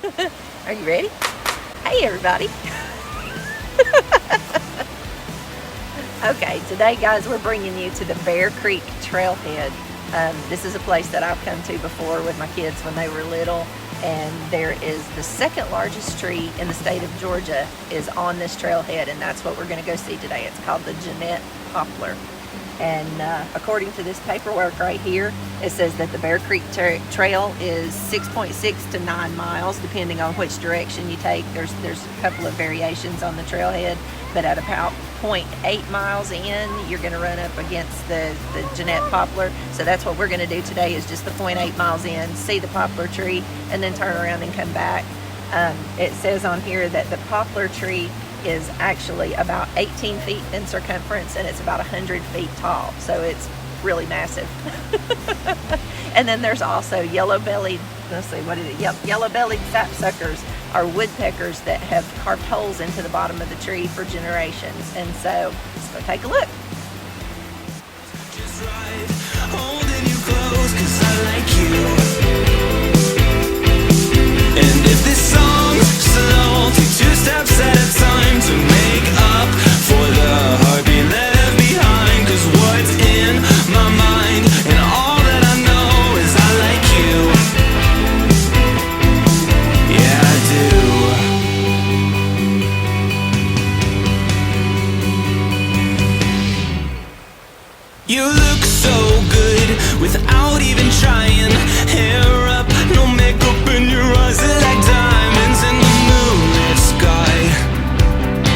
Are you ready? Hey everybody. Okay, today guys, we're bringing you to the Bear Creek Trailhead. This is a place that I've come to before with my kids when they were little, and there is the second largest tree in the state of Georgia is on this trailhead, and that's what we're going to go see today. It's called the Gennett Poplar. And according to this paperwork right here, it says that the Bear Creek Trail is 6.6 to 9 miles, depending on which direction you take. There's a couple of variations on the trailhead, but at about 0.8 miles in, you're going to run up against the Gennett Poplar. So that's what we're going to do today, is just the 0.8 miles in, see the poplar tree, and then turn around and come back. It says on here that the poplar tree is actually about 18 feet in circumference, and it's about 100 feet tall, so it's really massive. And then there's also yellow-bellied, let's see, what is it? Yep, yellow-bellied sapsuckers are woodpeckers that have carved holes into the bottom of the tree for generations. And so let's go take a look. Just right, holding you close 'cause I like you. And if this song's slow, take 2 steps at a time to make up for the heartbeat left behind. 'Cause what's in my mind and all that I know is I like you. Yeah, I do. You look so good without even trying. Hair up, no makeup, and your eyes are like diamonds in the moonlit sky.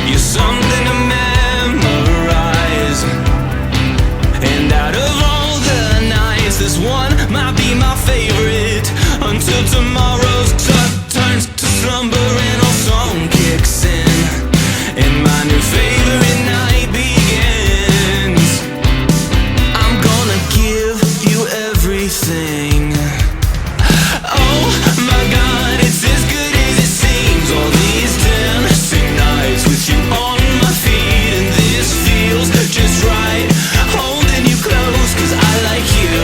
You're something to memorize. And out of all the nights, this one might be my favorite. Until tomorrow's turns to slumber and our song kicks in, and my new favorite night begins. I'm gonna give you everything. Oh my God, it's as good as it seems. All these dancing nights with you on my feet, and this feels just right. Holding you close 'cause I like you.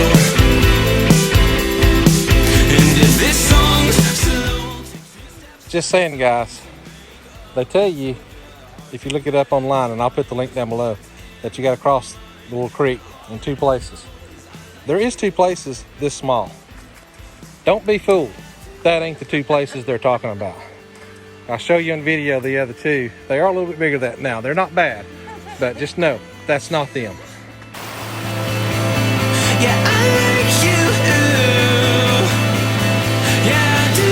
And if this song's slow, Just saying, guys, they tell you, if you look it up online, and I'll put the link down below, that you got to cross the little creek in 2 places. There is 2 places this small. Don't be fooled. That ain't the 2 places they're talking about. I'll show you in video the other 2. They are a little bit bigger than that now. They're not bad, but just know that's not them. yeah, I like you. Yeah, I do.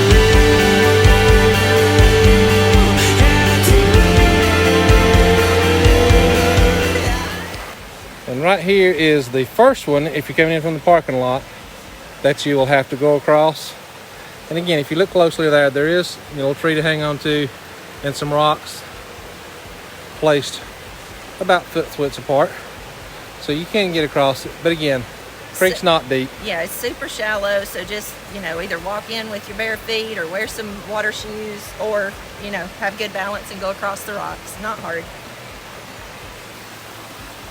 And right here is the first one, if you're coming in from the parking lot, that you will have to go across. And again, if you look closely there is a little tree to hang on to and some rocks placed about foot-widths apart. So you can get across it, but again, creek's not deep. Yeah, it's super shallow, so just, either walk in with your bare feet or wear some water shoes, or, have good balance and go across the rocks. Not hard.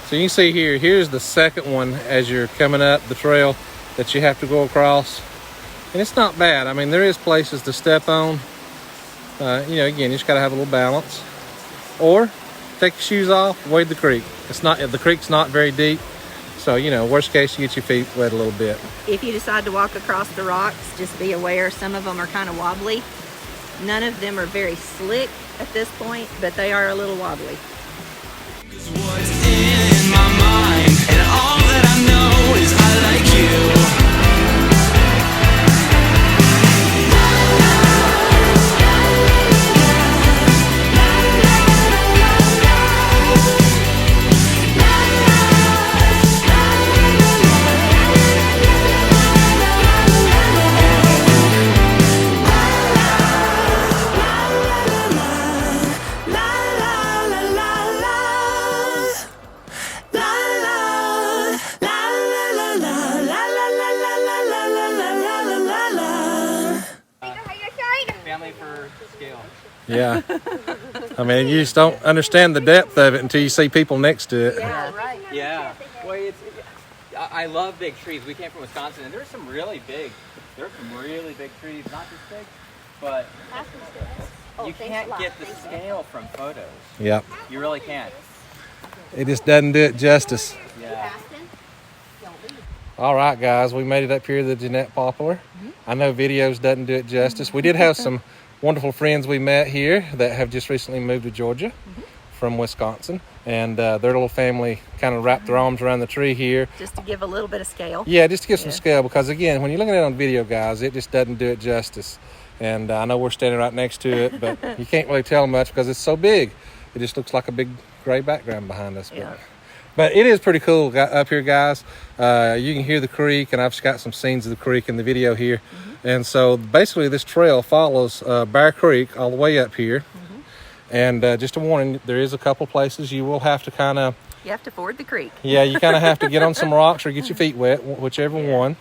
So you can see here's the second one as you're coming up the trail that you have to go across. And it's not bad. I mean, there is places to step on. Again, you just got to have a little balance. Or take your shoes off, wade the creek. The creek's not very deep. So, worst case, you get your feet wet a little bit. If you decide to walk across the rocks, just be aware some of them are kind of wobbly. None of them are very slick at this point, but they are a little wobbly. 'Cause what's in my mind and all that I know is I like you. Yeah. I mean, you just don't understand the depth of it until you see people next to it. Yeah, right. Yeah. Well, I love big trees. We came from Wisconsin, and there's some really big trees, not just big, but Oh, you thanks a can't lot. get the Thank you. scale from photos. Yep. You really can't. It just doesn't do it justice. Yeah. All right, guys, we made it up here to the Gennett Poplar. I know videos doesn't do it justice. We did have some wonderful friends we met here that have just recently moved to Georgia from Wisconsin, and their little family kind of wrapped their arms around the tree here. Just to give a little bit of scale. Yeah, just to give some scale, because again, when you're looking at it on video, guys, it just doesn't do it justice. And I know we're standing right next to it, but you can't really tell much because it's so big. It just looks like a big gray background behind us. Yeah. But it is pretty cool up here, guys. You can hear the creek, and I've just got some scenes of the creek in the video here. And so basically this trail follows Bear Creek all the way up here. And just a warning, there is a couple places you will have to kind of... You have to ford the creek. Yeah, you kind of have to get on some rocks or get your feet wet, whichever one.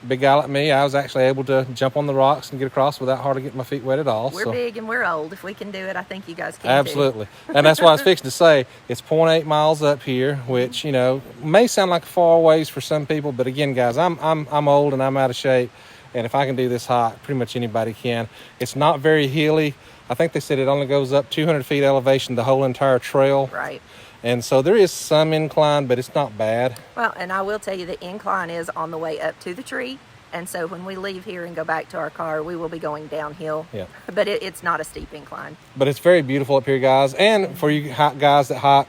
Big guy like me, I was actually able to jump on the rocks and get across without hardly getting my feet wet at all. We're big and we're old. If we can do it, I think you guys can Absolutely. And that's what I was fixing to say. It's 0.8 miles up here, which, you know, may sound like a far ways for some people, but again, guys, I'm old and I'm out of shape. And if I can do this hike, pretty much anybody can. It's not very hilly. I think they said it only goes up 200 feet elevation the whole entire trail. Right. And so there is some incline, but it's not bad. Well, and I will tell you the incline is on the way up to the tree. And so when we leave here and go back to our car, we will be going downhill. Yeah. But it's not a steep incline. But it's very beautiful up here, guys. And for you guys that hike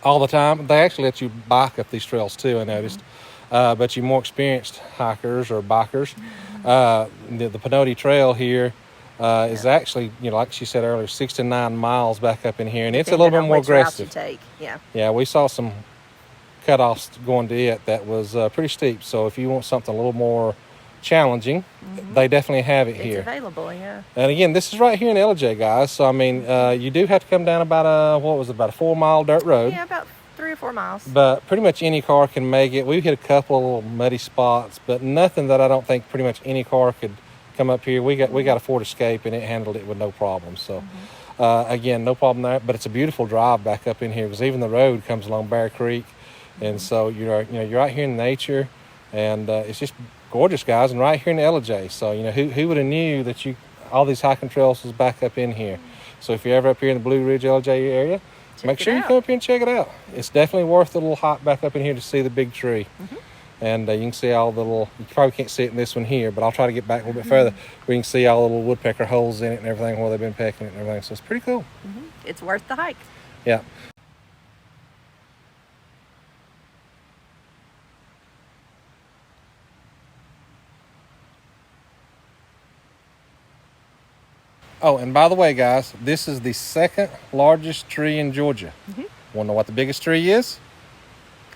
all the time, they actually let you bike up these trails too, I noticed. But you more experienced hikers or bikers, the Pinhoti Trail here is actually, you know, like she said earlier, 6 to 9 miles back up in here, and it's a little bit more aggressive. Take. Yeah. Yeah, we saw some cutoffs going to it that was pretty steep. So if you want something a little more challenging, they definitely have it here. It's available, yeah. And again, this is right here in Ellijay, guys. So I mean, you do have to come down about about a 4-mile dirt road. Yeah, about 3 or 4 miles. But pretty much any car can make it. We've hit a couple of little muddy spots, but nothing that I don't think pretty much any car could come up here. We got a Ford Escape, and it handled it with no problem. So again, no problem there. But it's a beautiful drive back up in here, because even the road comes along Bear Creek, and so you're right here in nature, and it's just gorgeous, guys. And right here in Ellijay. So who would have knew that all these hiking trails was back up in here. So if you're ever up here in the Blue Ridge Ellijay area, make sure you come up here and check it out. It's definitely worth the little hike back up in here to see the big tree. And you can see all the little, you probably can't see it in this one here, but I'll try to get back a little bit further where you can see all the little woodpecker holes in it and everything where they've been pecking it and everything. So it's pretty cool. It's worth the hike. Yeah. Oh, and by the way, guys, this is the second largest tree in Georgia. Want to know what the biggest tree is?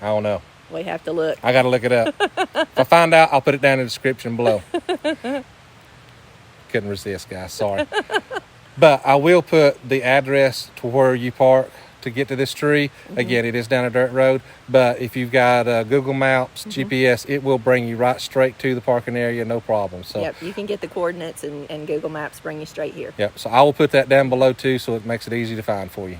I don't know. We have to look. I got to look it up. If I find out, I'll put it down in the description below. Couldn't resist, guys. Sorry. But I will put the address to where you park to get to this tree. Again, it is down a dirt road. But if you've got Google Maps, GPS, it will bring you right straight to the parking area, no problem. So, Yep, you can get the coordinates and Google Maps bring you straight here. Yep. So I will put that down below too, so it makes it easy to find for you.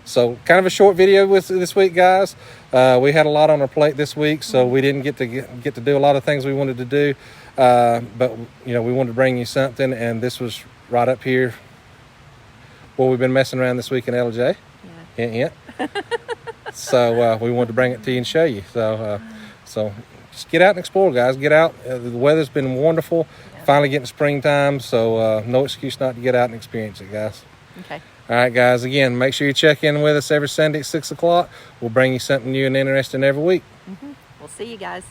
So kind of a short video with this week, guys. We had a lot on our plate this week, so we didn't get to do a lot of things we wanted to do. But we wanted to bring you something, and this was right up here where we've been messing around this week in Ellijay. Yeah. So we wanted to bring it to you and show you. So just get out and explore, guys. Get out. The weather's been wonderful. Finally getting springtime, so no excuse not to get out and experience it, guys. Okay. All right, guys, again, make sure you check in with us every Sunday at 6 o'clock. We'll bring you something new and interesting every week. We'll see you guys.